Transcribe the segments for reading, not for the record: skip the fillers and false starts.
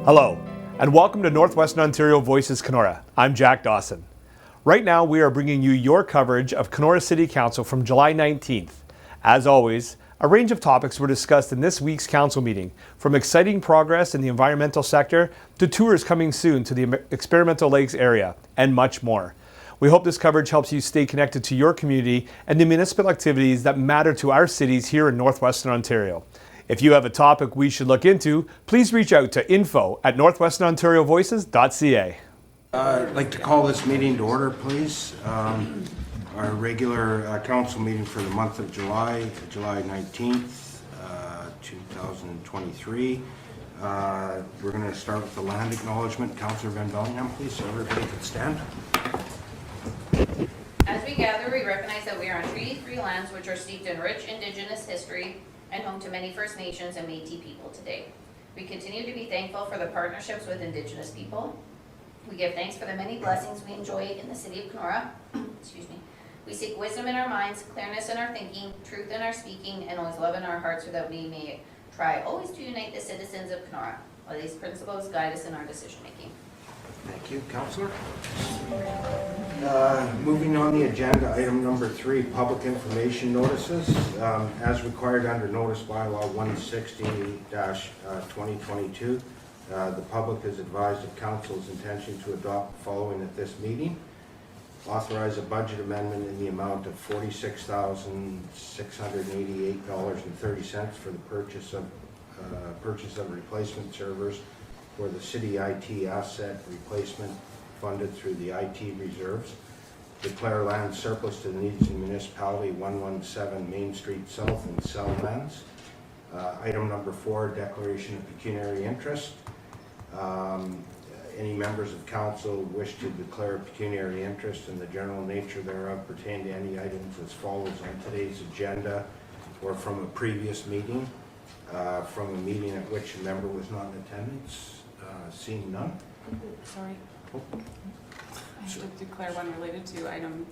Hello, and welcome to Northwestern Ontario Voices Kenora. I'm Jack Dawson. Right now, we are bringing you your coverage of Kenora City Council from July 19th. As always, a range of topics were discussed in this week's council meeting, from exciting progress in the environmental sector to tours coming soon to the Experimental Lakes area, and much more. We hope this coverage helps you stay connected to your community and the municipal activities that matter to our cities here in Northwestern Ontario. If you have a topic we should look into, please reach out to info@northwesternontariovoices.ca. I'd like to call this meeting to order, please. Our regular council meeting for the month of July 19th, 2023. We're going to start with the land acknowledgement. Councillor Van Bellingham, please, so everybody can stand. As we gather, we recognize that we are on treaty free lands which are steeped in rich Indigenous history and home to many First Nations and Métis people today. We continue to be thankful for the partnerships with Indigenous people. We give thanks for the many blessings we enjoy in the city of Kenora. Excuse me. We seek wisdom in our minds, clearness in our thinking, truth in our speaking, and always love in our hearts, so that we may try always to unite the citizens of Kenora. While these principles guide us in our decision making. Thank you, Councillor. Moving on the agenda, item number 3, public information notices. As required under Notice Bylaw 160-2022, the public is advised of Council's intention to adopt the following at this meeting. Authorize a budget amendment in the amount of $46,688.30 for the purchase of replacement servers for the city IT asset replacement funded through the IT reserves. Declare land surplus to the needs of the municipality, 117 Main Street South, and sell lands. Item number 4, declaration of pecuniary interest. Any members of council wish to declare pecuniary interest in the general nature thereof pertain to any items as follows on today's agenda or from a previous meeting, from a meeting at which a member was not in attendance. Seeing none. Sorry. I have to declare one related to item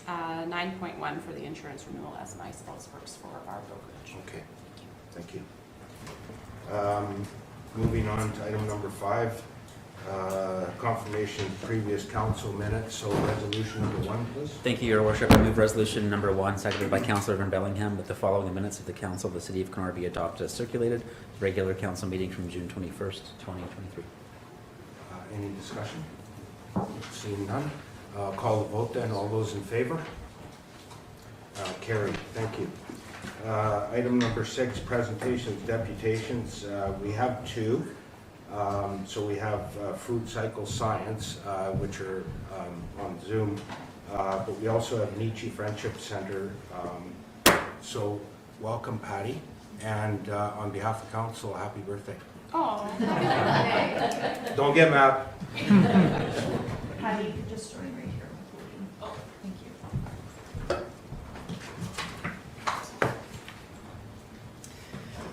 9.1 for the insurance renewal as my spouse works for our brokerage. Okay, thank you. Moving on to item number 5, confirmation of previous council minutes. So resolution number 1, please. Thank you, Your Worship. I move resolution number 1, seconded by Councillor Van Bellingham, with the following minutes of the Council of the City of Kenora be adopted as circulated. Regular council meeting from June 21st, 2023. Any discussion? Seeing none. Call the vote then. All those in favor? Carried. Thank you. Item number 6, presentations, deputations. We have 2. So we have Food Cycle Science, which are on Zoom, but we also have Nietzsche Friendship Center. So welcome, Patty, and on behalf of council, happy birthday. Oh, Don't get mad. Patty, you can just join right here. Oh, thank you.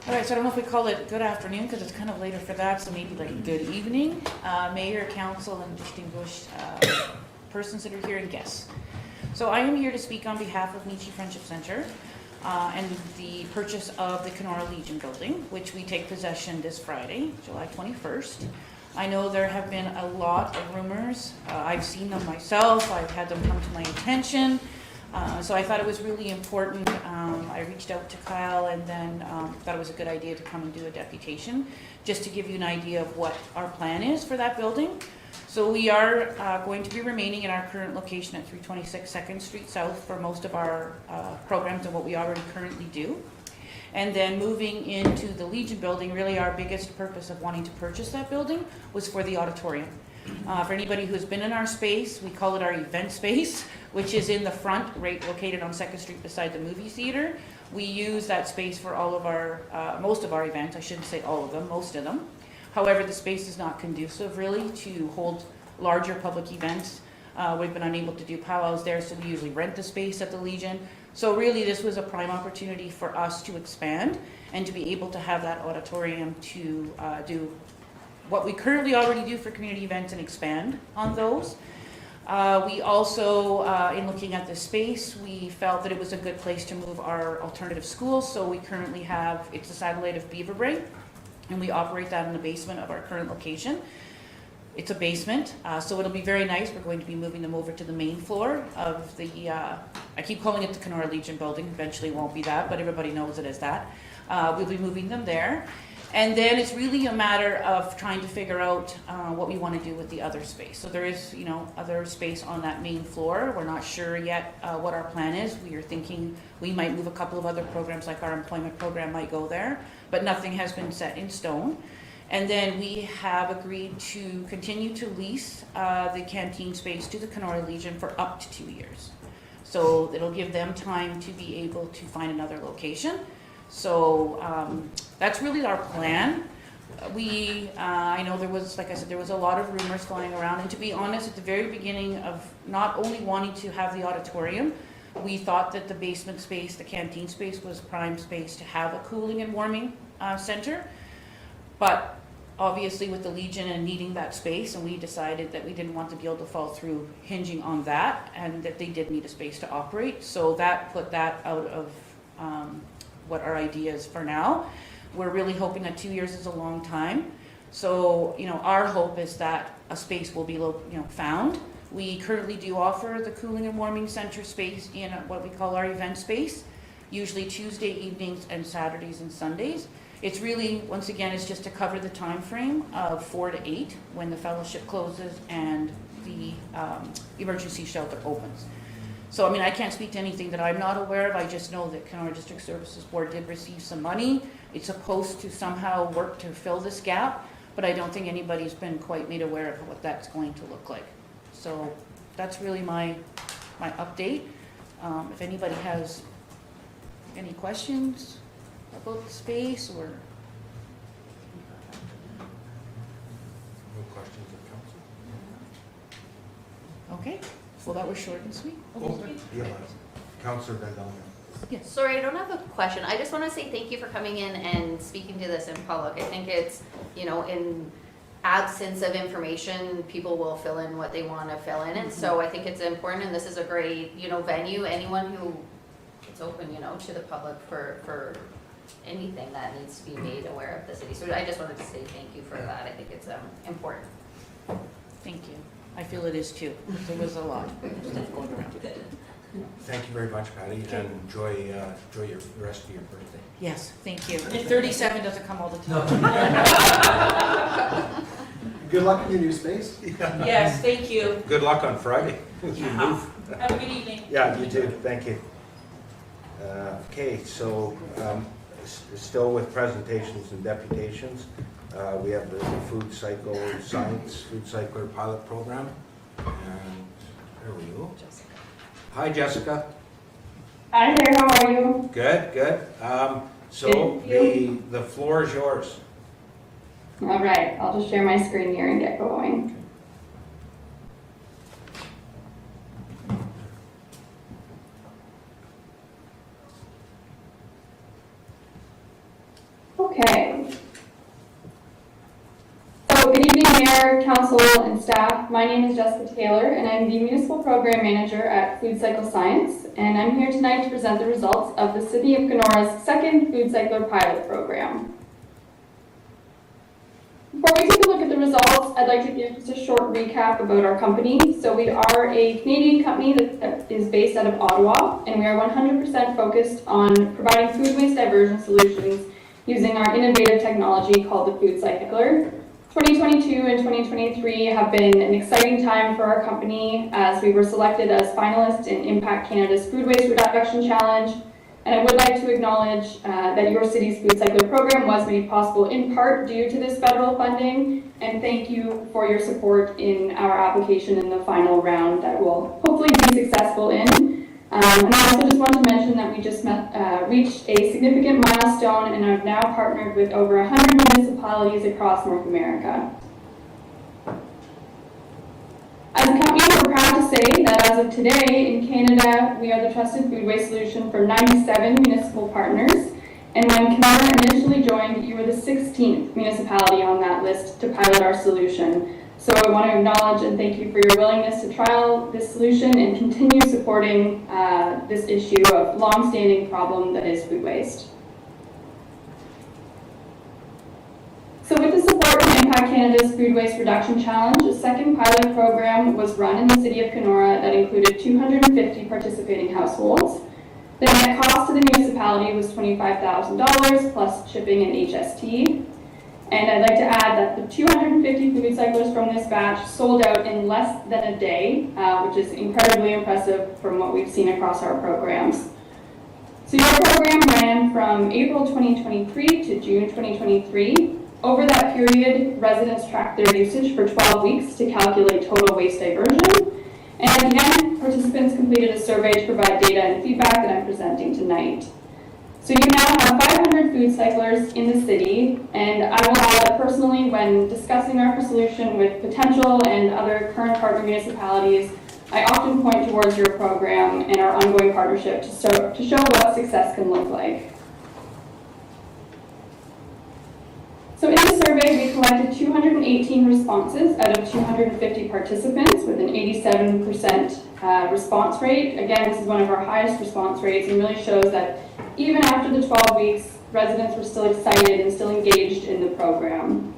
All right, so I don't know if we call it good afternoon because it's kind of later for that, so maybe like good evening. Mayor, council, and distinguished persons that are here and guests. So I am here to speak on behalf of Nietzsche Friendship Center and the purchase of the Kenora Legion building, which we take possession this Friday, July 21st. I know there have been a lot of rumors. I've seen them myself. I've had them come to my attention. So I thought it was really important. I reached out to Kyle and then thought it was a good idea to come and do a deputation, just to give you an idea of what our plan is for that building. So we are going to be remaining in our current location at 326 2nd Street South for most of our programs and what we already currently do. And then moving into the Legion building, really our biggest purpose of wanting to purchase that building was for the auditorium. For anybody who's been in our space, we call it our event space, which is in the front, right located on 2nd Street beside the movie theater. We use that space for all of our, most of our events. I shouldn't say all of them, most of them. However, the space is not conducive really to hold larger public events. We've been unable to do powwows there, so we usually rent the space at the Legion. So really this was a prime opportunity for us to expand and to be able to have that auditorium to do what we currently already do for community events and expand on those. We also, in looking at the space, we felt that it was a good place to move our alternative schools. So we currently have, it's a satellite of Beaver Brae, and we operate that in the basement of our current location. It's a basement, so it'll be very nice. We're going to be moving them over to the main floor of the, I keep calling it the Kenora Legion building, eventually it won't be that, but everybody knows it as that. We'll be moving them there. And then it's really a matter of trying to figure out what we want to do with the other space. So there is, other space on that main floor. We're not sure yet what our plan is. We are thinking we might move a couple of other programs, like our employment program might go there, but nothing has been set in stone. And then we have agreed to continue to lease the canteen space to the Kenora Legion for up to 2 years. So it'll give them time to be able to find another location. So that's really our plan. I know there was, like I said, there was a lot of rumors flying around. And to be honest, at the very beginning of not only wanting to have the auditorium, we thought that the basement space, the canteen space, was prime space to have a cooling and warming center. But obviously with the Legion and needing that space, and we decided that we didn't want the deal to fall through hinging on that, and that they did need a space to operate. So that put that out of what our idea is for now. We're really hoping that 2 years is a long time. So, our hope is that a space will be, found. We currently do offer the cooling and warming center space in what we call our event space, usually Tuesday evenings and Saturdays and Sundays. It's really, once again, it's just to cover the time frame of 4 to 8 when the fellowship closes and the emergency shelter opens. So, I can't speak to anything that I'm not aware of. I just know that Kenora District Services Board did receive some money. It's supposed to somehow work to fill this gap, but I don't think anybody's been quite made aware of what that's going to look like. So that's really my update. If anybody has any questions about the space or... No questions of council? Okay, well, that was short and sweet. Yeah, Councillor Van Bellingham. Yes. Sorry, I don't have a question. I just want to say thank you for coming in and speaking to this in public. I think it's, in absence of information, people will fill in what they want to fill in. And so I think it's important, and this is a great, venue. Anyone who, it's open, to the public for anything that needs to be made aware of the city. So I just wanted to say thank you for that. I think it's important. Thank you. I feel it is too. There was a lot of stuff going around. Thank you very much, Patty, and enjoy the rest of your birthday. Yes, thank you. And 37 doesn't come all the time. Good luck in your new space. Yes, thank you. Good luck on Friday. as you Yeah. move. Have a good evening. Yeah, you too. Thank you. Okay, so still with presentations and deputations, we have the food cycle science, food cycler pilot program. And there we go. Hi, Jessica. Hi there, how are you? Good, good. So Thank you. the floor is yours. All right, I'll just share my screen here and get going. Okay. So good evening, Mayor, Council, and staff. My name is Jessica Taylor, and I'm the Municipal Program Manager at Food Cycle Science, and I'm here tonight to present the results of the City of Kenora's second Food Cycler Pilot Program. Before we take a look at the results, I'd like to give just a short recap about our company. So we are a Canadian company that is based out of Ottawa, and we are 100% focused on providing food waste diversion solutions using our innovative technology called the Food Cycler. 2022 and 2023 have been an exciting time for our company as we were selected as finalists in Impact Canada's Food Waste Reduction Challenge. And I would like to acknowledge that your city's Food Cycler program was made possible in part due to this federal funding, and thank you for your support in our application in the final round that we'll hopefully be successful in. And I also just want to mention that we just reached a significant milestone and have now partnered with over 100 municipalities across North America. As a company, we're proud to say that as of today in Canada, we are the trusted food waste solution for 97 municipal partners. And when Kenora initially joined, you were the 16th municipality on that list to pilot our solution. So I want to acknowledge and thank you for your willingness to trial this solution and continue supporting this issue of long-standing problem that is food waste. So with the support from Impact Canada's Food Waste Reduction Challenge, a second pilot program was run in the city of Kenora that included 250 participating households. The net cost to the municipality was $25,000 plus shipping and HST. And I'd like to add that the 250 food cyclers from this batch sold out in less than a day, which is incredibly impressive from what we've seen across our programs. So your program ran from April 2023 to June 2023. Over that period, residents tracked their usage for 12 weeks to calculate total waste diversion. And at the end, participants completed a survey to provide data and feedback that I'm presenting tonight. So you now have 500 food cyclers in the city, and I will add that personally, when discussing our solution with potential and other current partner municipalities, I often point towards your program and our ongoing partnership to show what success can look like. So in the survey, we collected 218 responses out of 250 participants with an 87% response rate. Again, this is one of our highest response rates and really shows that even after the 12 weeks, residents were still excited and still engaged in the program.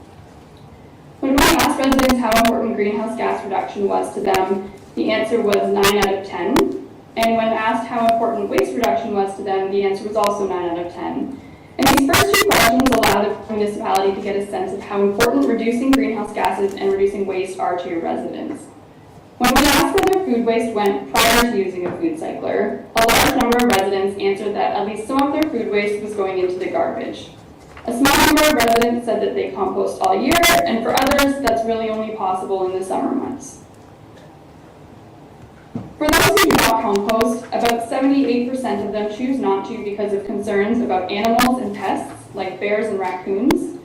When we asked residents how important greenhouse gas reduction was to them, the answer was 9 out of 10. And when asked how important waste reduction was to them, the answer was also 9 out of 10. And these first two questions allow the municipality to get a sense of how important reducing greenhouse gases and reducing waste are to your residents. When we asked where their food waste went prior to using a food cycler, a large number of residents answered that at least some of their food waste was going into the garbage. A small number of residents said that they compost all year, and for others, that's really only possible in the summer months. For those who do not compost, about 78% of them choose not to because of concerns about animals and pests, like bears and raccoons.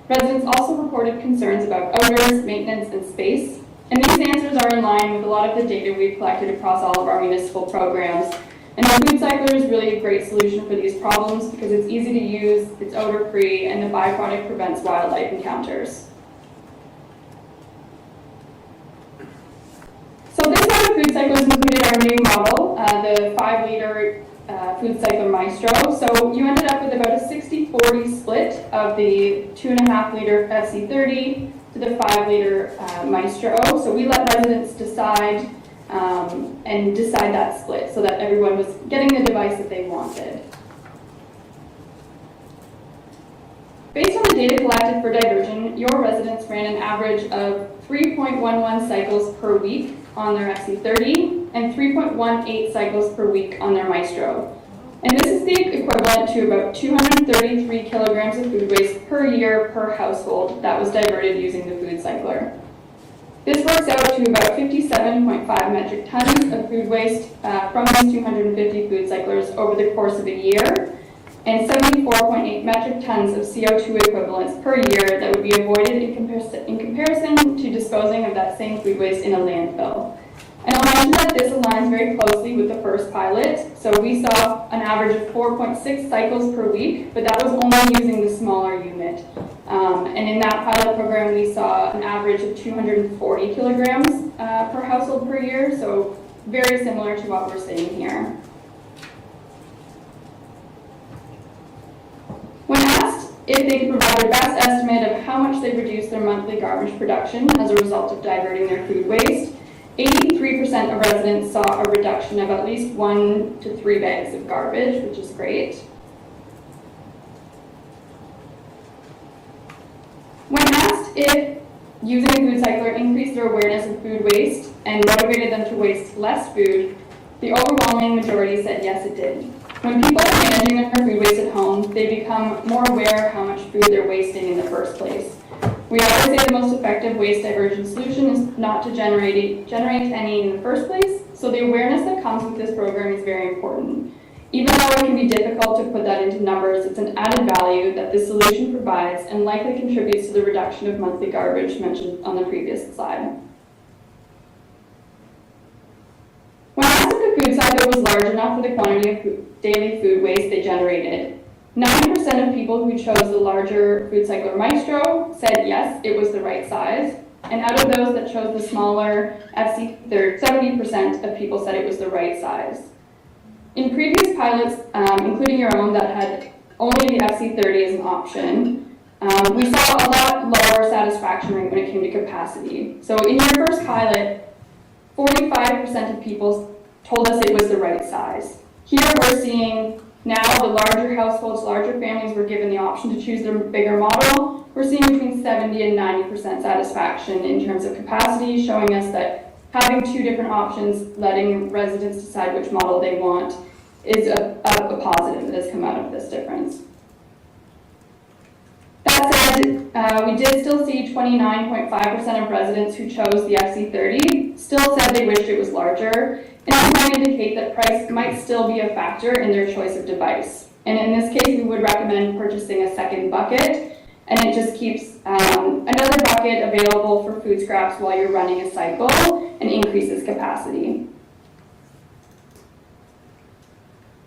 Residents also reported concerns about odors, maintenance, and space. And these answers are in line with a lot of the data we've collected across all of our municipal programs. And the food cycler is really a great solution for these problems because it's easy to use, it's odor-free, and the byproduct prevents wildlife encounters. So this round of food cyclers included our new model, the 5-liter food cycler Maestro. So you ended up with about a 60-40 split of the 2.5-liter FC30 to the 5-liter Maestro. So we let residents decide and decide that split so that everyone was getting the device that they wanted. Based on the data collected for diversion, your residents ran an average of 3.11 cycles per week on their FC30 and 3.18 cycles per week on their Maestro. And this is the equivalent to about 233 kilograms of food waste per year per household that was diverted using the food cycler. This works out to about 57.5 metric tons of food waste from these 250 food cyclers over the course of a year, and 74.8 metric tons of CO2 equivalents per year that would be avoided in comparison to disposing of that same food waste in a landfill. And I'll mention that this aligns very closely with the first pilot. So we saw an average of 4.6 cycles per week, but that was only using the smaller unit. And in that pilot program, we saw an average of 240 kilograms per household per year, so very similar to what we're seeing here. When asked if they could provide their best estimate of how much they reduced their monthly garbage production as a result of diverting their food waste, 83% of residents saw a reduction of at least 1 to 3 bags of garbage, which is great. When asked if using a food cycler increased their awareness of food waste and motivated them to waste less food, the overwhelming majority said yes, it did. When people are managing their food waste at home, they become more aware of how much food they're wasting in the first place. We always say the most effective waste diversion solution is not to generate any in the first place, so the awareness that comes with this program is very important. Even though it can be difficult to put that into numbers, it's an added value that this solution provides and likely contributes to the reduction of monthly garbage mentioned on the previous slide. When asked if the food cycle was large enough for the quantity of daily food waste they generated, 90% of people who chose the larger food cycler Maestro said yes, it was the right size. and out of those that chose the smaller FC30, 70% of people said it was the right size. In previous pilots, including your own that had only the FC30 as an option, we saw a lot lower satisfaction rate when it came to capacity. So in your first pilot, 45% of people told us it was the right size. Here we're seeing now the larger households, larger families were given the option to choose the bigger model. We're seeing between 70 and 90% satisfaction in terms of capacity, showing us that having two different options, letting residents decide which model they want, is a positive that has come out of this difference. That said, we did still see 29.5% of residents who chose the XC30 still said they wished it was larger, and that might indicate that price might still be a factor in their choice of device. And in this case, we would recommend purchasing a second bucket, and it just keeps another bucket available for food scraps while you're running a cycle and increases capacity.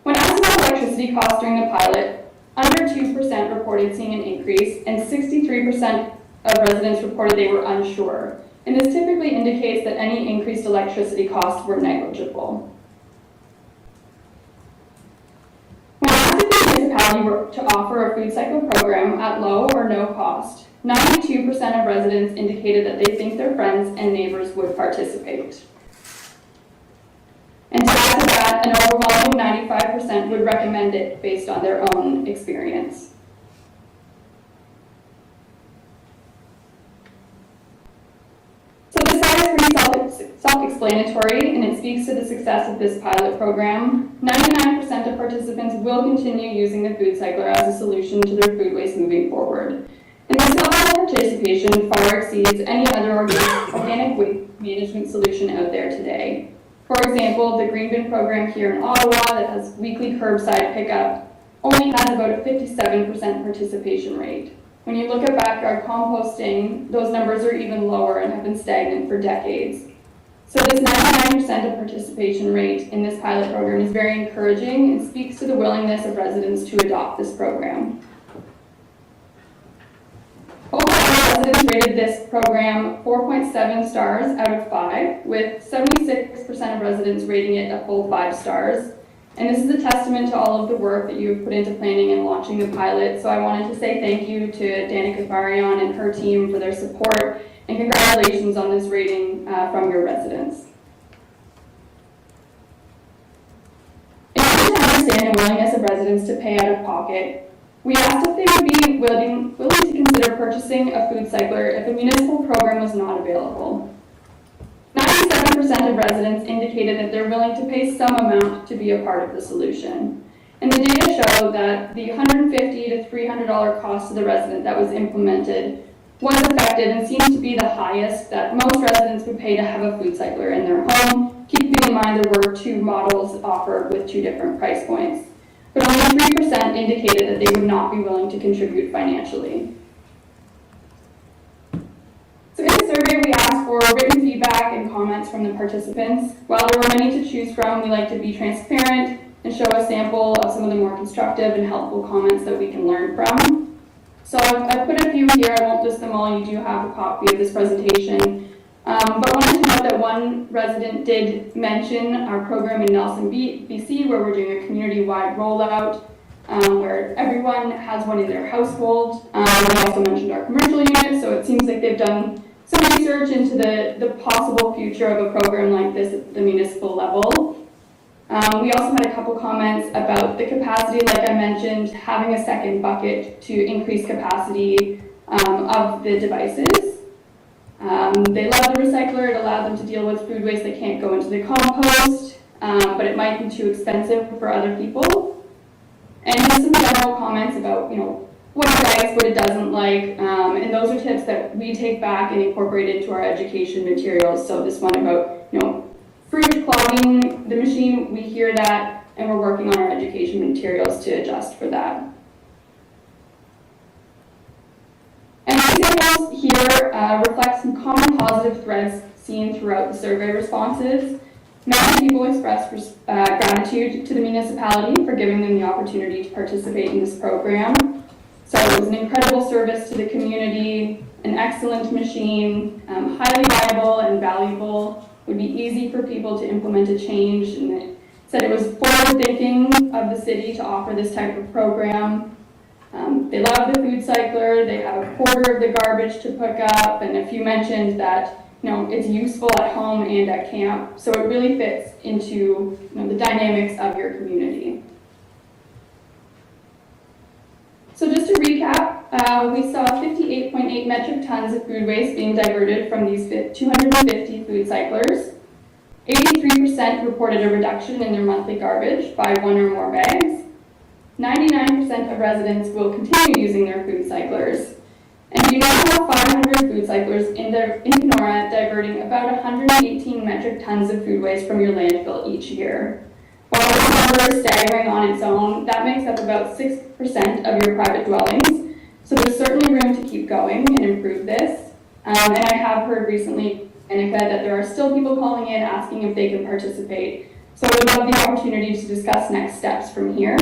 When asked about electricity costs during the pilot, under 2% reported seeing an increase, and 63% of residents reported they were unsure. And this typically indicates that any increased electricity costs were negligible. When asked if the municipality were to offer a food cycle program at low or no cost, 92% of residents indicated that they think their friends and neighbors would participate. And to add to that, an overwhelming 95% would recommend it based on their own experience. So this slide is pretty self-explanatory, and it speaks to the success of this pilot program. 99% of participants will continue using the food cycler as a solution to their food waste moving forward. And this level of participation far exceeds any other organic waste management solution out there today. For example, the Green Bin program here in Ottawa that has weekly curbside pickup only has about a 57% participation rate. When you look at backyard composting, those numbers are even lower and have been stagnant for decades. So this 99% of participation rate in this pilot program is very encouraging and speaks to the willingness of residents to adopt this program. Overall, residents rated this program 4.7 stars out of 5, with 76% of residents rating it a full 5 stars. And this is a testament to all of the work that you've put into planning and launching the pilot. So I wanted to say thank you to Danica Farion and her team for their support, and congratulations on this rating from your residents. In order to understand the willingness of residents to pay out of pocket, we asked if they would be willing to consider purchasing a food cycler if a municipal program was not available. 97% of residents indicated that they're willing to pay some amount to be a part of the solution. And the data show that the $150 to $300 cost to the resident that was implemented was effective and seems to be the highest that most residents would pay to have a food cycler in their home, keeping in mind there were 2 models offered with 2 different price points. But only 3% indicated that they would not be willing to contribute financially. So in the survey, we asked for written feedback and comments from the participants. While there were many to choose from, we like to be transparent and show a sample of some of the more constructive and helpful comments that we can learn from. So I've put a few here. I won't list them all. You do have a copy of this presentation. But wanted to note that one resident did mention our program in Nelson, BC, where we're doing a community-wide rollout, where everyone has one in their household. We also mentioned our commercial unit, so it seems like they've done some research into the possible future of a program like this at the municipal level. We also had a couple comments about the capacity, like I mentioned, having a second bucket to increase capacity of the devices. They love the recycler. It allowed them to deal with food waste that can't go into the compost, but it might be too expensive for other people. And just some general comments about, what it likes, what it doesn't like, and those are tips that we take back and incorporate into our education materials. So this one about, fruit clogging the machine, we hear that, and we're working on our education materials to adjust for that. And examples here reflect some common positive threads seen throughout the survey responses. Many people expressed gratitude to the municipality for giving them the opportunity to participate in this program. So it was an incredible service to the community. an excellent machine, highly viable and valuable, would be easy for people to implement a change, and it said it was forward thinking of the city to offer this type of program. They love the food cycler, they have a quarter of the garbage to pick up, and a few mentioned that it's useful at home and at camp, so it really fits into the dynamics of your community. So just to recap, we saw 58.8 metric tons of food waste being diverted from these 250 food cyclers. 83% reported a reduction in their monthly garbage by 1 or more bags. 99% of residents will continue using their food cyclers. And we now have 500 food cyclers in Kenora diverting about 118 metric tons of food waste from your landfill each year. While this number is staggering on its own, that makes up about 6% of your private dwellings. So there's certainly room to keep going and improve this. And I have heard recently, Annika, that there are still people calling in asking if they can participate. So I would love the opportunity to discuss next steps from here.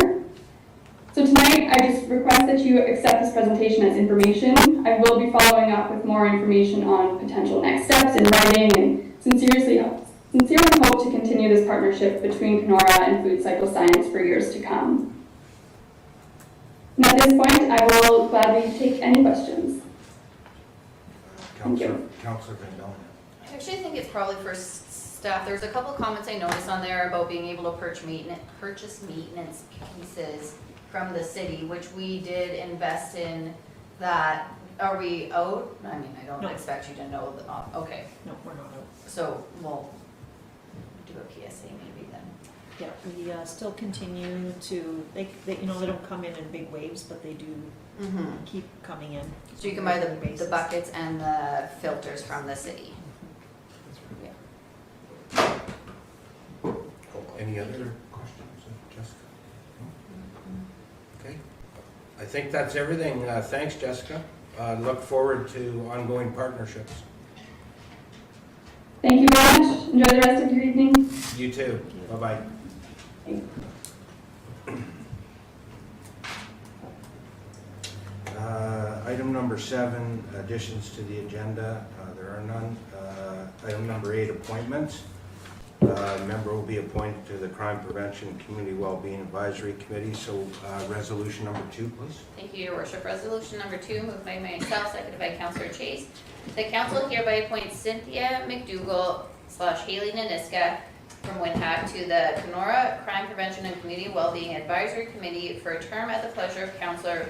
So tonight, I just request that you accept this presentation as information. I will be following up with more information on potential next steps in writing, and sincerely hope to continue this partnership between Kenora and Food Cycle Science for years to come. And at this point, I will gladly take any questions. Councillor Van Bellen. I actually think it's probably for staff. There's a couple comments I noticed on there about being able to purchase maintenance pieces from the city, which we did invest in that. Are we out? I mean, I don't expect you to know the, okay. No, we're not out. So we'll do a PSA maybe then. Yeah, we still continue to, they don't come in big waves, but they do keep coming in. So you can buy the buckets and the filters from the city. Yeah. Any other questions, Jessica? Okay. I think that's everything. Thanks, Jessica. Look forward to ongoing partnerships. Thank you very much. Enjoy the rest of your evening. You too. Bye-bye. Item number 7, additions to the agenda. There are none. Item number 8, appointments. A member will be appointed to the Crime Prevention and Community Wellbeing Advisory Committee. So resolution number 2, please. Thank you, Your Worship. Resolution number 2, moved by myself, seconded by Councillor Chase. The council hereby appoints Cynthia McDougall / Haley Naniska from Winhack to the Kenora Crime Prevention and Community Wellbeing Advisory Committee for a term at the pleasure of council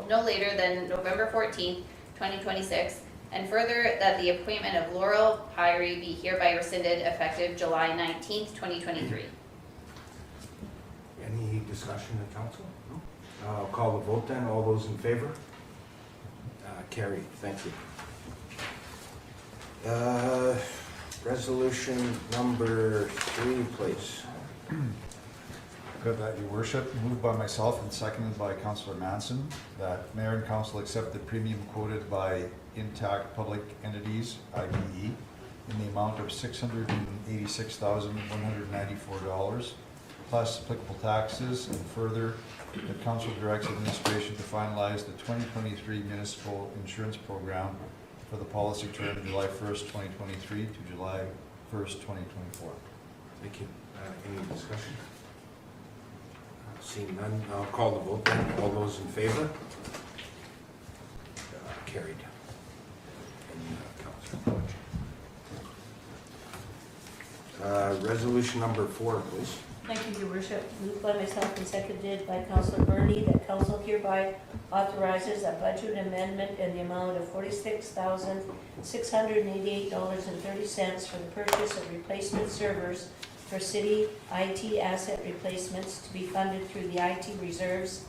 no later than November 14th, 2026. And further, that the appointment of Laurel Pyrie be hereby rescinded effective July 19th, 2023. Any discussion in council? No? I'll call the vote then. All those in favor? Carried. Thank you. Resolution number 3, please. Good, that your worship, moved by myself and seconded by Councillor Manson, that mayor and council accept the premium quoted by Intact Public Entities, IPE, in the amount of $686,194, plus applicable taxes, and further, the council directs administration to finalize the 2023 municipal insurance program for the policy term July 1st, 2023 to July 1st, 2024. Thank you. Any discussion? Seeing none, I'll call the vote then. All those in favor? Carried. Resolution number 4, please. Thank you, Your Worship. Moved by myself and seconded by Councillor Burney that council hereby authorizes a budget amendment in the amount of $46,688.30 for the purchase of replacement servers for city IT asset replacements to be funded through the IT reserves,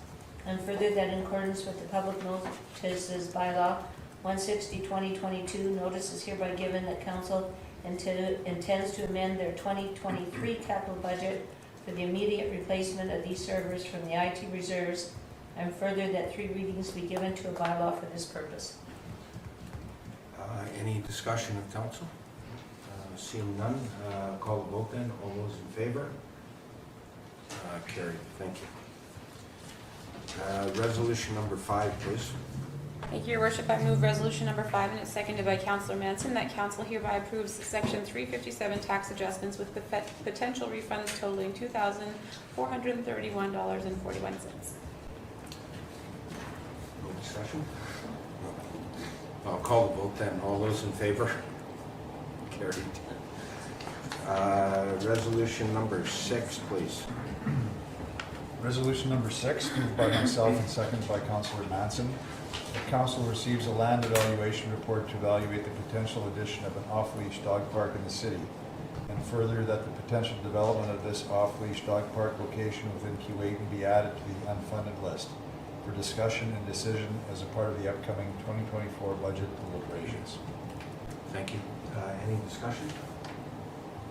and further that in accordance with the public notices bylaw 160/2022, notice is hereby given that council intends to amend their 2023 capital budget for the immediate replacement of these servers from the IT reserves, and further that 3 readings be given to a bylaw for this purpose. Any discussion of council? Seeing none, call the vote then. All those in favor? Carried. Thank you. Resolution number 5, please. Thank you, Your Worship. I move resolution number 5, and it's seconded by Councillor Manson, that council hereby approves section 357 tax adjustments with potential refunds totaling $2,431.41. No discussion? I'll call the vote then. All those in favor? Carried. Resolution number 6, please. Resolution number 6, moved by myself and seconded by Councillor Manson. The council receives a land evaluation report to evaluate the potential addition of an off-leash dog park in the city, and further that the potential development of this off-leash dog park location within Keewatin be added to the unfunded list for discussion and decision as a part of the upcoming 2024 budget deliberations. Thank you. Any discussion?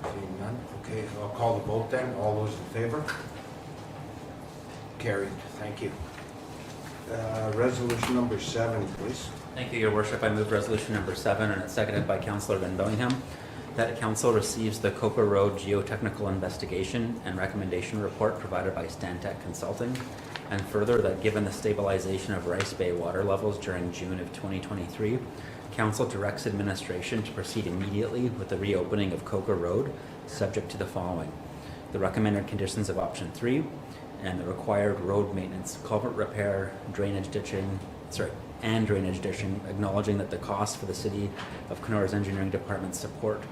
Seeing none? Okay, I'll call the vote then. All those in favor? Carried. Thank you. Resolution number 7, please. Thank you, Your Worship. I move resolution number 7, and it's seconded by Councillor Van Bellingham, that council receives the Coker Road geotechnical investigation and recommendation report provided by Stantec Consulting, and further that given the stabilization of Rice Bay water levels during June of 2023, council directs administration to proceed immediately with the reopening of Coker Road, subject to the following: the recommended conditions of option 3, and the required road maintenance, culvert repair, drainage ditching, acknowledging that the cost for the City of Kenora's engineering department's support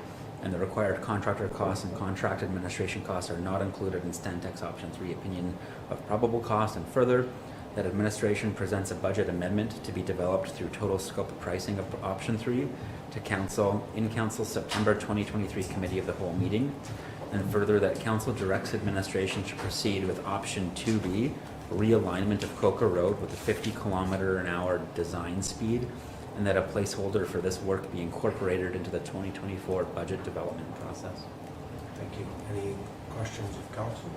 and the required contractor costs and contract administration costs are not included in Stantec's option 3 opinion of probable cost, and further, that administration presents a budget amendment to be developed through total scope of pricing of option 3 to council in council's September 2023 committee of the whole meeting, and further that council directs administration to proceed with option 2B, realignment of Coker Road with a 50-kilometer-an-hour design speed, and that a placeholder for this work be incorporated into the 2024 budget development process. Thank you. Any questions of council?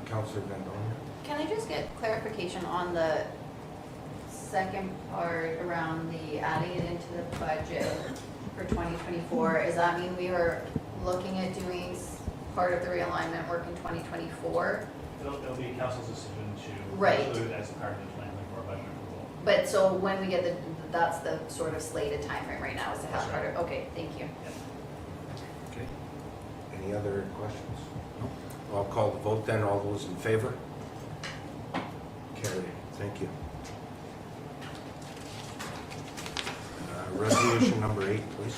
Councillor Van Bellingham. Can I just get clarification on the second part around the adding it into the budget for 2024? Does that mean we are looking at doing part of the realignment work in 2024? It'll be council's decision to Right. include as a part of the 2024 budget approval. But so when we get that's the sort of slated timeframe right now is to have That's part of, okay, thank you. Okay. Any other questions? No. I'll call the vote then. All those in favor? Carried. Thank you. Resolution number 8, please.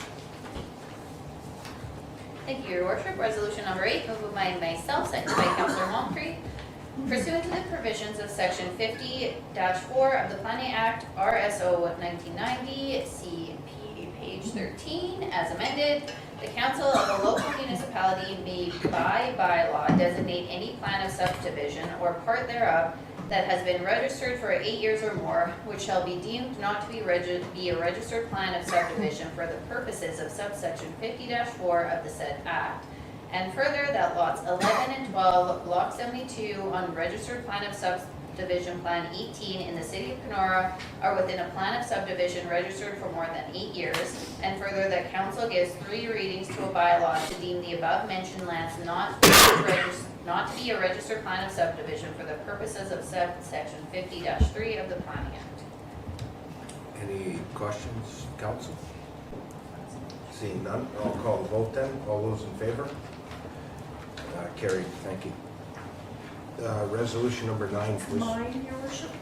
Thank you, Your Worship. Resolution number 8, moved by myself, seconded by Councillor Montcrete. Pursuant to the provisions of Section 50-4 of the Planning Act, RSO 1990, CP page 13, as amended, the council of a local municipality may by bylaw designate any plan of subdivision or part thereof that has been registered for 8 years or more, which shall be deemed not to be a registered plan of subdivision for the purposes of subsection 50-4 of the said act. And further, that lots 11 and 12, block 72 on registered plan of subdivision plan 18 in the city of Kenora are within a plan of subdivision registered for more than 8 years. And further, that council gives 3 readings to a bylaw to deem the above mentioned lands not to be a registered plan of subdivision for the purposes of section 50-3 of the Planning Act. Any questions, council? Seeing none, I'll call the vote then. All those in favor? Carried. Thank you. Resolution number 9, please. Mine, Your Worship,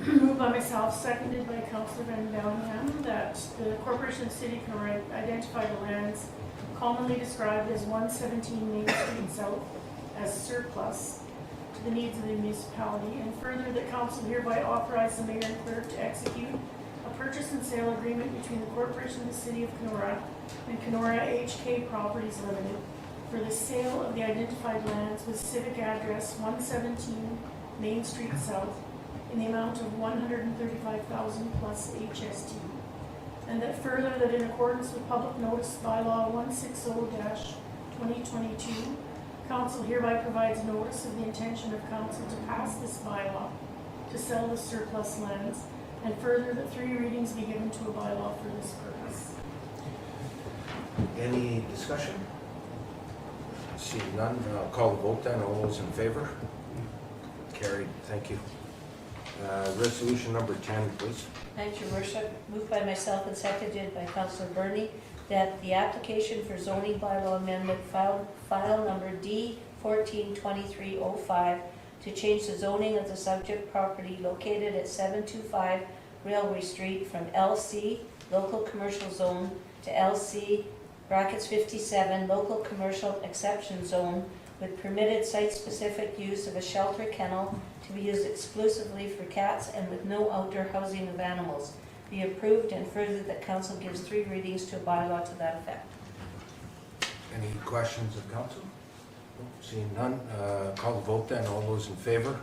moved by myself, seconded by Councillor Van Bellingham, that the Corporation of City can identify the lands commonly described as 117 Main Street South as surplus to the needs of the municipality, and further that council hereby authorize the mayor and clerk to execute a purchase and sale agreement between the Corporation of the City of Kenora and Kenora HK Properties Limited for the sale of the identified lands with civic address 117 Main Street South in the amount of $135,000 plus HST. And that further that in accordance with public notice bylaw 160-2022, council hereby provides notice of the intention of council to pass this bylaw to sell the surplus lands, and further that 3 readings be given to a bylaw for this purpose. Any discussion? Seeing none, I'll call the vote then. All those in favor? Carried. Thank you. Resolution number 10, please. Thank you, Worship. Moved by myself and seconded by Councillor Burney that the application for zoning bylaw amendment file number D142305 to change the zoning of the subject property located at 725 Railway Street from LC, local commercial zone, to LC brackets 57, local commercial exception zone, with permitted site-specific use of a shelter kennel to be used exclusively for cats and with no outdoor housing of animals, be approved, and further that council gives 3 readings to a bylaw to that effect. Any questions of council? Seeing none, call the vote then. All those in favor?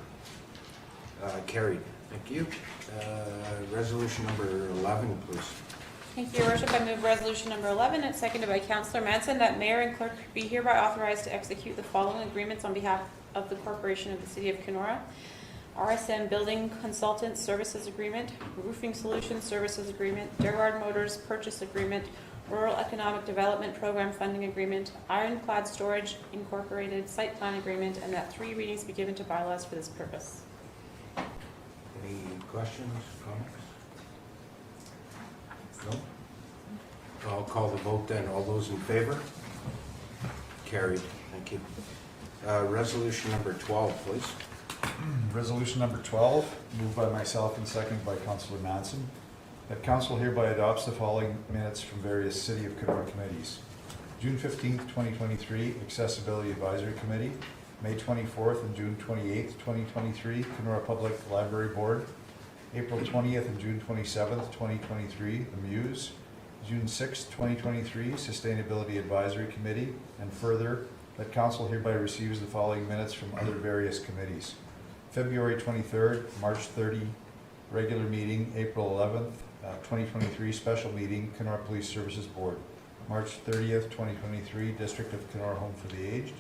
Carried. Thank you. Resolution number 11, please. Thank you, Your Worship. I move resolution number 11 and seconded by Councillor Manson that mayor and clerk be hereby authorized to execute the following agreements on behalf of the corporation of the city of Kenora. RSM Building Consultant Services Agreement, Roofing Solutions Services Agreement, Gerard Motors Purchase Agreement, Rural Economic Development Program Funding Agreement, Ironclad Storage Incorporated Site Plan Agreement, and that 3 readings be given to bylaws for this purpose. Any questions, comments? No? I'll call the vote then. All those in favor? Carried. Thank you. Resolution number 12, please. Resolution number 12, moved by myself and seconded by Councillor Manson, that council hereby adopts the following minutes from various City of Kenora committees. June 15th, 2023, Accessibility Advisory Committee. May 24th and June 28th, 2023, Kenora Public Library Board. April 20th and June 27th, 2023, the Muse. June 6th, 2023, Sustainability Advisory Committee. And further, that council hereby receives the following minutes from other various committees. February 23rd, March 30, regular meeting, April 11th, 2023, special meeting, Kenora Police Services Board. March 30th, 2023, District of Kenora Home for the Aged.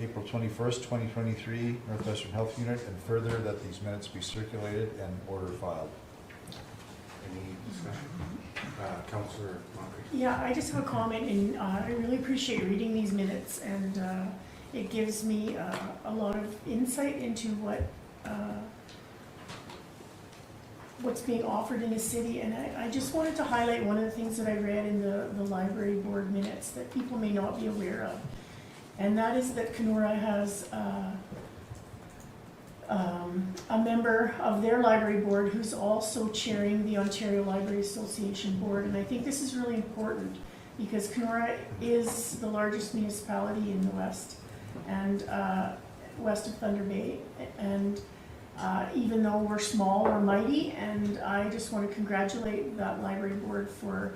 April 21st, 2023, Northwestern Health Unit, and further that these minutes be circulated and order filed. Any discussion? Councillor Moncrief. Yeah, I just have a comment, and I really appreciate reading these minutes, and it gives me a lot of insight into what's being offered in the city. And I just wanted to highlight one of the things that I read in the library board minutes that people may not be aware of. And that is that Kenora has a member of their library board who's also chairing the Ontario Library Association board. And I think this is really important because Kenora is the largest municipality in the west and west of Thunder Bay. And even though we're small, we're mighty. And I just want to congratulate that library board for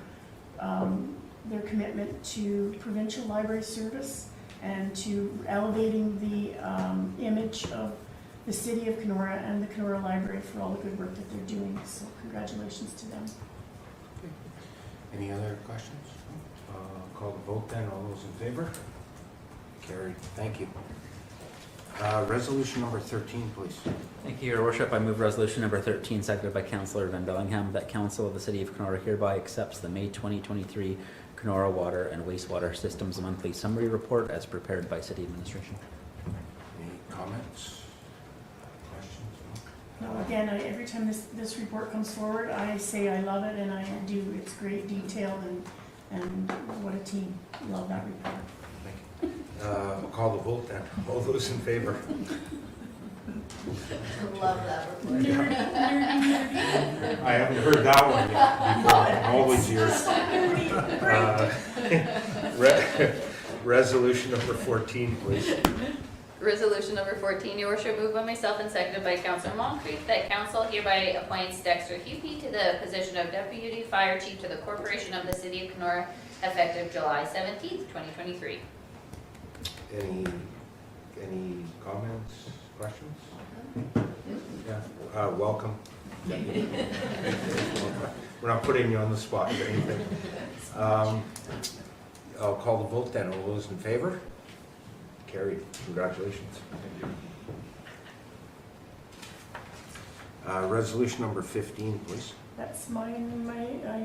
their commitment to provincial library service and to elevating the image of the city of Kenora and the Kenora Library for all the good work that they're doing. So congratulations to them. Okay. Any other questions? Call the vote then. All those in favor? Carried. Thank you. Resolution number 13, please. Thank you, Your Worship. I move resolution number 13, seconded by Councillor Van Bellingham, that council of the city of Kenora hereby accepts the May 2023 Kenora Water and Wastewater Systems Monthly Summary Report as prepared by City Administration. Any comments? Questions? No, again, every time this report comes forward, I say I love it, and I do. It's great detailed, and what a team. Love that report. Thank you. I'll call the vote then. All those in favor? Love that report. I haven't heard that one yet before. Always yours. Resolution number 14, please. Resolution number 14, Your Worship, moved by myself and seconded by Councillor Moncrief, that council hereby appoints Dexter Hupy to the position of Deputy Fire Chief to the Corporation of the City of Kenora, effective July 17th, 2023. Any comments, questions? Yeah, welcome. We're not putting you on the spot or anything. I'll call the vote then. All those in favor? Carried. Congratulations. Resolution number 15, please. That's mine,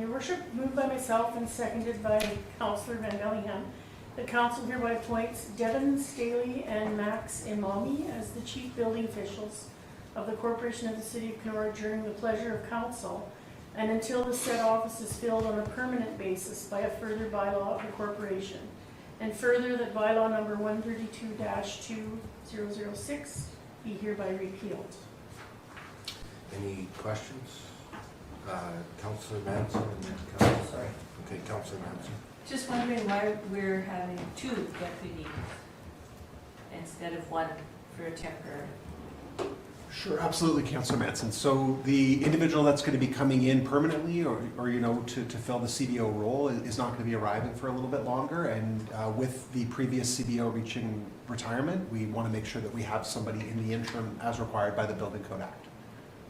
Your Worship, moved by myself and seconded by Councillor Van Bellingham. The council hereby appoints Devin Staley and Max Imami as the chief building officials of the Corporation of the City of Kenora during the pleasure of council and until the said office is filled on a permanent basis by a further bylaw of the corporation. And further, that bylaw number 132-2006 be hereby repealed. Any questions? Councillor Manson and then Councillor. Sorry. Okay, Councillor Manson. Just wondering why we're having 2 deputies instead of 1 for a temporary. Sure, absolutely, Councillor Manson. So the individual that's going to be coming in permanently or to fill the CBO role is not going to be arriving for a little bit longer. And with the previous CBO reaching retirement, we want to make sure that we have somebody in the interim as required by the Building Code Act.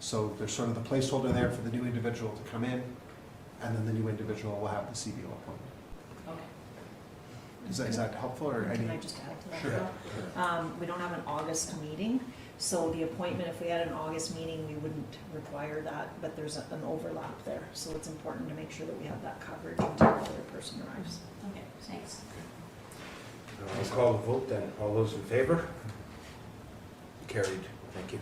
So there's sort of the placeholder there for the new individual to come in, and then the new individual will have the CBO appointment. Okay. Is that helpful or Can any? I just add to that? Sure. We don't have an August meeting, so the appointment, if we had an August meeting, we wouldn't require that, but there's an overlap there. So it's important to make sure that we have that coverage until the other person arrives. Okay, thanks. I'll call the vote then. All those in favor? Carried. Thank you.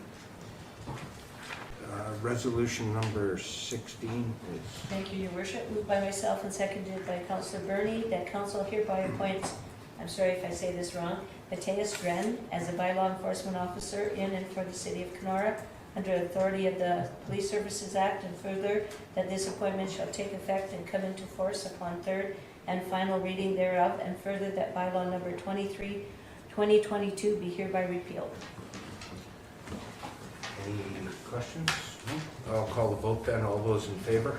Resolution number 16 is. Thank you, Your Worship. Moved by myself and seconded by Councillor Burney that council hereby appoints, I'm sorry if I say this wrong, Matthias Dren as a bylaw enforcement officer in and for the City of Kenora under authority of the Police Services Act, and further that this appointment shall take effect and come into force upon third and final reading thereof, and further that bylaw number 23/2022 be hereby repealed. Any questions? No? I'll call the vote then. All those in favor?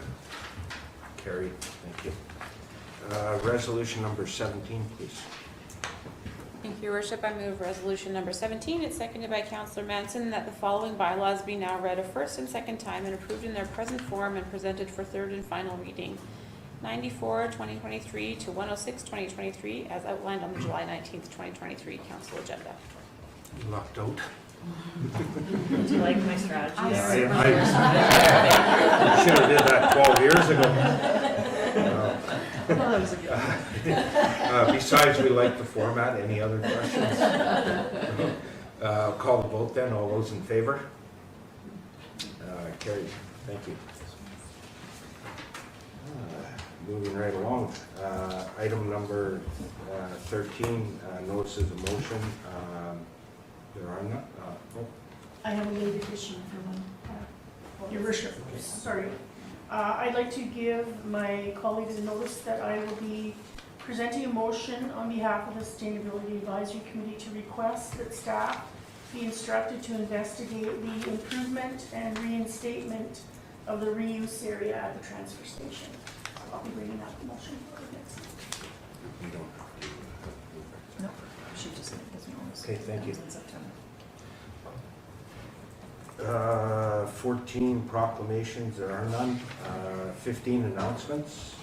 Carried. Thank you. Resolution number 17, please. Thank you, Your Worship. I move resolution number 17. It's seconded by Councillor Manson that the following bylaws be now read a first and second time and approved in their present form and presented for third and final reading. 94/2023 to 106/2023 as outlined on the July 19th, 2023 council agenda. Locked out. Do you like my strategy? I should have did that 12 years ago. Besides, we like the format. Any other questions? Call the vote then. All those in favor? Carried. Thank you. Moving right along. Item number 13, notices of motion. There are none. I have a late addition for one. Your Worship, sorry. I'd like to give my colleagues a notice that I will be presenting a motion on behalf of the Sustainability Advisory Committee to request that staff be instructed to investigate the improvement and reinstatement of the reuse area at the transfer station. I'll be bringing that motion forward next week. We don't have to. No, she just doesn't always. Okay, thank you. In September. 14 proclamations, there are none. 15 announcements.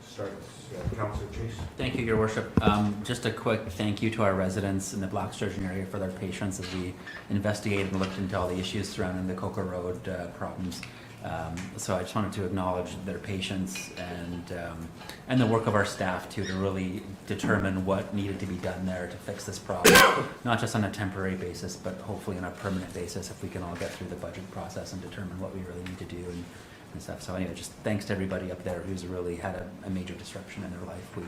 Starts, Councillor Chase. Thank you, Your Worship. Just a quick thank you to our residents in the Black Sturgeon area for their patience as we investigated and looked into all the issues surrounding the Coca Road problems. So I just wanted to acknowledge their patience and the work of our staff too, to really determine what needed to be done there to fix this problem, not just on a temporary basis, but hopefully on a permanent basis if we can all get through the budget process and determine what we really need to do and stuff. So anyway, just thanks to everybody up there who's really had a major disruption in their life. We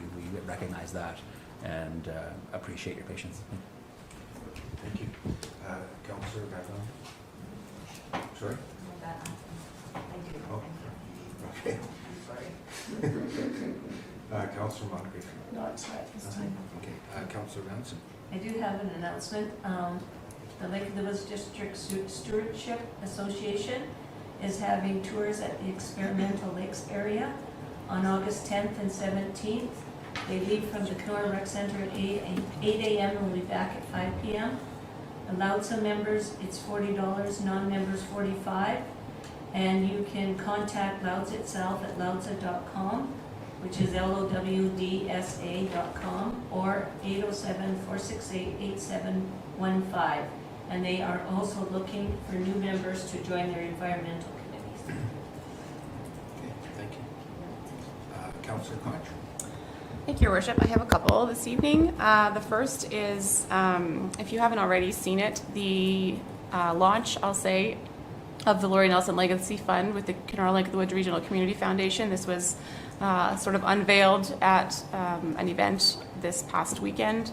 recognize that and appreciate your patience. Thank you. Councillor Gavin. Sorry? Oh, okay. Councillor Moncrief. Not at this time. Okay. Councillor Manson. I do have an announcement. The Lake of the Woods District Stewardship Association is having tours at the Experimental Lakes area on August 10th and 17th. They leave from the Kenora Rec Center at 8 a.m. and will be back at 5 p.m. Loudsa members, it's $40, non-members $45. And you can contact Loudsa itself at loudsa.com, which is LOWDSA.com, or 807-468-8715. And they are also looking for new members to join their environmental committees. Okay, thank you. Councillor Koch. Thank you, Your Worship. I have a couple this evening. The first is, if you haven't already seen it, the launch, I'll say, of the Laurie Nelson Legacy Fund with the Kenora Lake of the Woods Regional Community Foundation. This was sort of unveiled at an event this past weekend.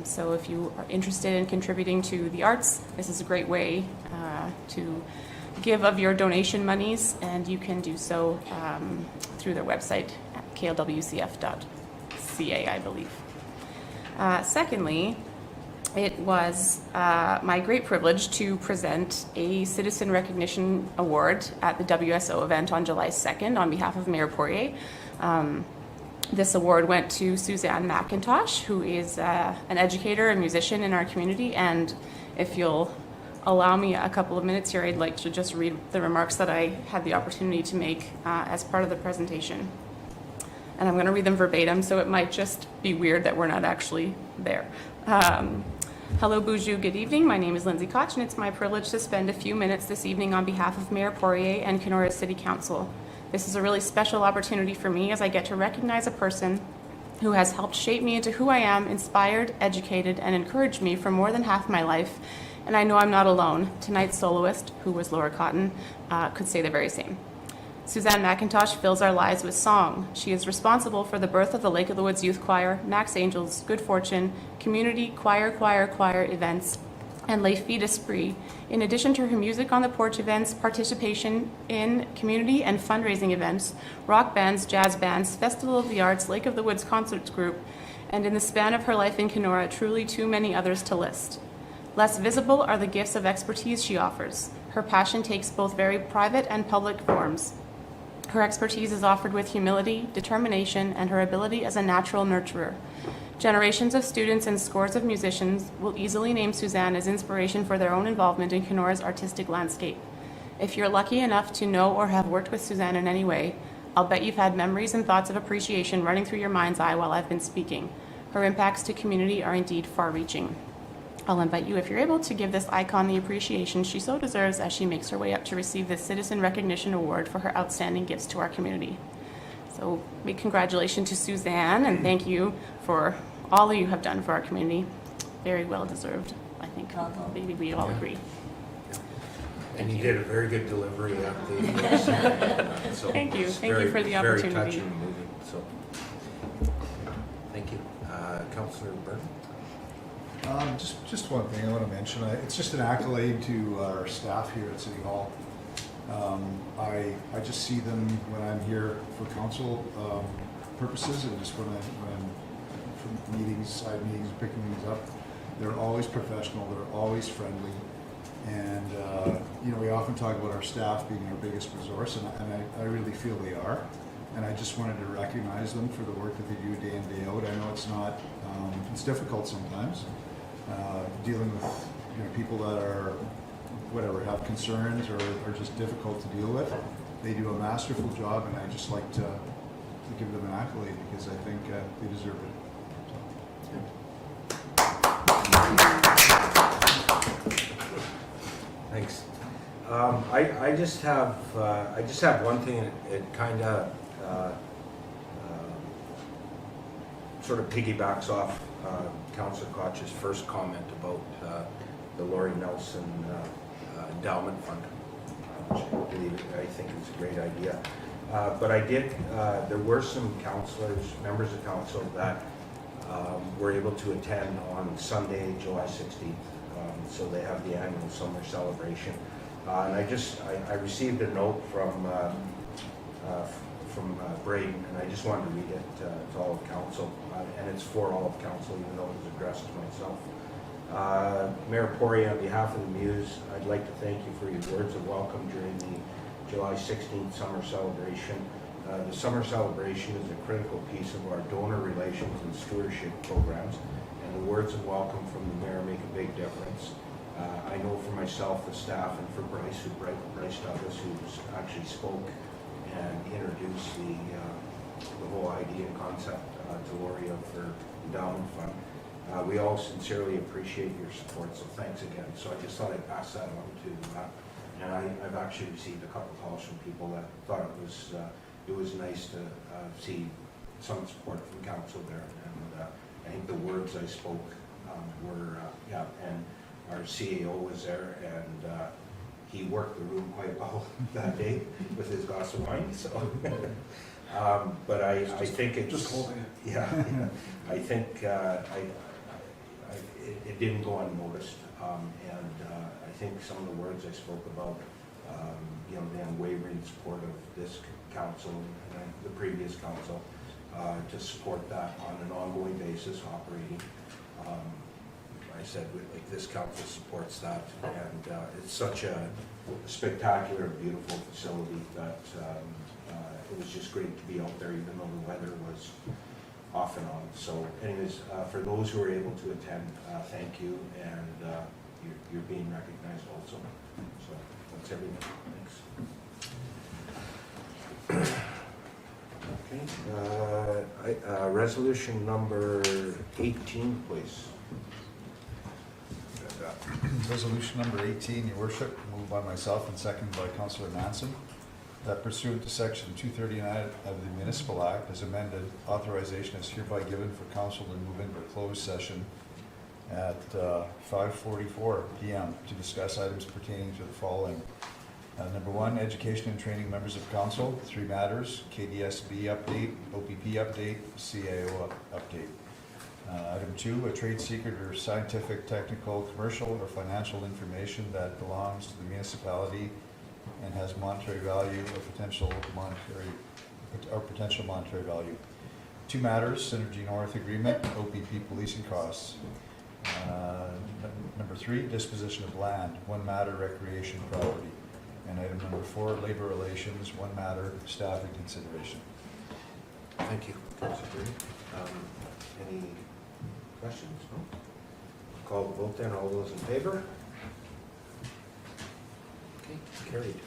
So if you are interested in contributing to the arts, this is a great way to give of your donation monies, and you can do so through their website at klwcf.ca, I believe. Secondly, it was my great privilege to present a Citizen Recognition Award at the WSO event on July 2nd on behalf of Mayor Poirier. This award went to Suzanne McIntosh, who is an educator and musician in our community, and if you'll allow me a couple of minutes here, I'd like to just read the remarks that I had the opportunity to make as part of the presentation. And I'm going to read them verbatim, so it might just be weird that we're not actually there. Hello, Bonjour, good evening. My name is Lindsay Koch, and it's my privilege to spend a few minutes this evening on behalf of Mayor Poirier and Kenora City Council. This is a really special opportunity for me as I get to recognize a person who has helped shape me into who I am, inspired, educated, and encouraged me for more than half my life. And I know I'm not alone. Tonight's soloist, who was Laura Cotton, could say the very same. Suzanne McIntosh fills our lives with song. She is responsible for the birth of the Lake of the Woods Youth Choir, Max Angels, Good Fortune, community choir events, and Les Filles d'Esprit. In addition to her music on the porch events, participation in community and fundraising events, rock bands, jazz bands, Festival of the Arts, Lake of the Woods Concerts Group, and in the span of her life in Kenora, truly too many others to list. Less visible are the gifts of expertise she offers. Her passion takes both very private and public forms. Her expertise is offered with humility, determination, and her ability as a natural nurturer. Generations of students and scores of musicians will easily name Suzanne as inspiration for their own involvement in Kenora's artistic landscape. If you're lucky enough to know or have worked with Suzanne in any way, I'll bet you've had memories and thoughts of appreciation running through your mind's eye while I've been speaking. Her impacts to community are indeed far-reaching. I'll invite you, if you're able, to give this icon the appreciation she so deserves as she makes her way up to receive this Citizen Recognition Award for her outstanding gifts to our community. So big congratulations to Suzanne, and thank you for all that you have done for our community. Very well deserved, I think. Maybe we all agree. And you did a very good delivery at the so Thank you. it's Thank you for the opportunity. Very touching and moving, so. Thank you. Councillor Byrne? Just one thing I want to mention. It's just an accolade to our staff here at City Hall. I just see them when I'm here for council purposes, and just when I'm from meetings, side meetings, picking things up. They're always professional. They're always friendly, and we often talk about our staff being our biggest resource, and I really feel they are. And I just wanted to recognize them for the work that they do day in, day out. I know it's not, it's difficult sometimes. Dealing with people that are have concerns or are just difficult to deal with. They do a masterful job, and I just like to give them an accolade because I think they deserve it. Thanks. I just have one thing. It kind of sort of piggybacks off Councillor Koch's first comment about the Laurie Nelson endowment fund, which I think is a great idea. But there were some members of council that were able to attend on Sunday, July 16th. So they have the annual summer celebration. And I received a note from Braden, and I just wanted to read it to all of council, and it's for all of council, even though it was addressed to myself. Mayor Poirier, on behalf of the Muse, I'd like to thank you for your words of welcome during the July 16th summer celebration. The summer celebration is a critical piece of our donor relations and stewardship programs, and the words of welcome from the mayor make a big difference. I know for myself, the staff, and for Bryce Douglas, who actually spoke and introduced the whole idea and concept to Laurie of her endowment fund. We all sincerely appreciate your support, so thanks again. So I just thought I'd pass that on to and I've actually received a couple calls from people that thought it was nice to see some support from council there. And I think the words I spoke were, yeah, and our CAO was there, and he worked the room quite well that day with his glass of wine, so. But I think it's. Just holding it. Yeah, I think it didn't go unnoticed, and I think some of the words I spoke about, you know, the unwavering support of this council and the previous council to support that on an ongoing basis, operating. I said, like, this council supports that, and it's such a spectacular, beautiful facility that it was just great to be out there, even though the weather was off and on. So anyways, for those who were able to attend, thank you, and you're being recognized also. So that's everything. Thanks. Okay, resolution number 18, please. Resolution number 18, your worship, moved by myself and seconded by Councillor Manson, that pursuant to section 239 of the Municipal Act as amended, authorization is hereby given for council to move into a closed session at 5:44 p.m. to discuss items pertaining to the following. Number 1, education and training members of council, 3 matters, KDSB update, OPP update, CAO update. Item 2, a trade secret or scientific, technical, commercial, or financial information that belongs to the municipality and has monetary value or potential monetary value. 2 matters, Synergy North Agreement, OPP policing costs. Number 3, disposition of land, 1 matter, recreation property. And item number 4, labor relations, 1 matter, staffing consideration. Thank you, Councillor Brady. Any questions? No? Call the vote then. All those in favor? Okay, carried.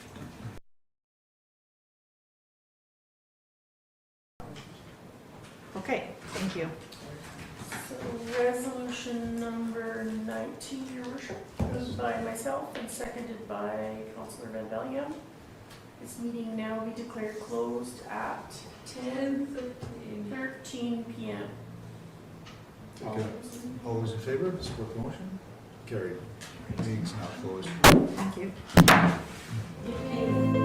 Okay, thank you. So resolution number 19, your worship, moved by myself and seconded by Councillor Van Bellingham. This meeting now be declared closed at 10:13 p.m. Okay. All those in favor, support the motion? Carried. Meeting's now closed. Thank you.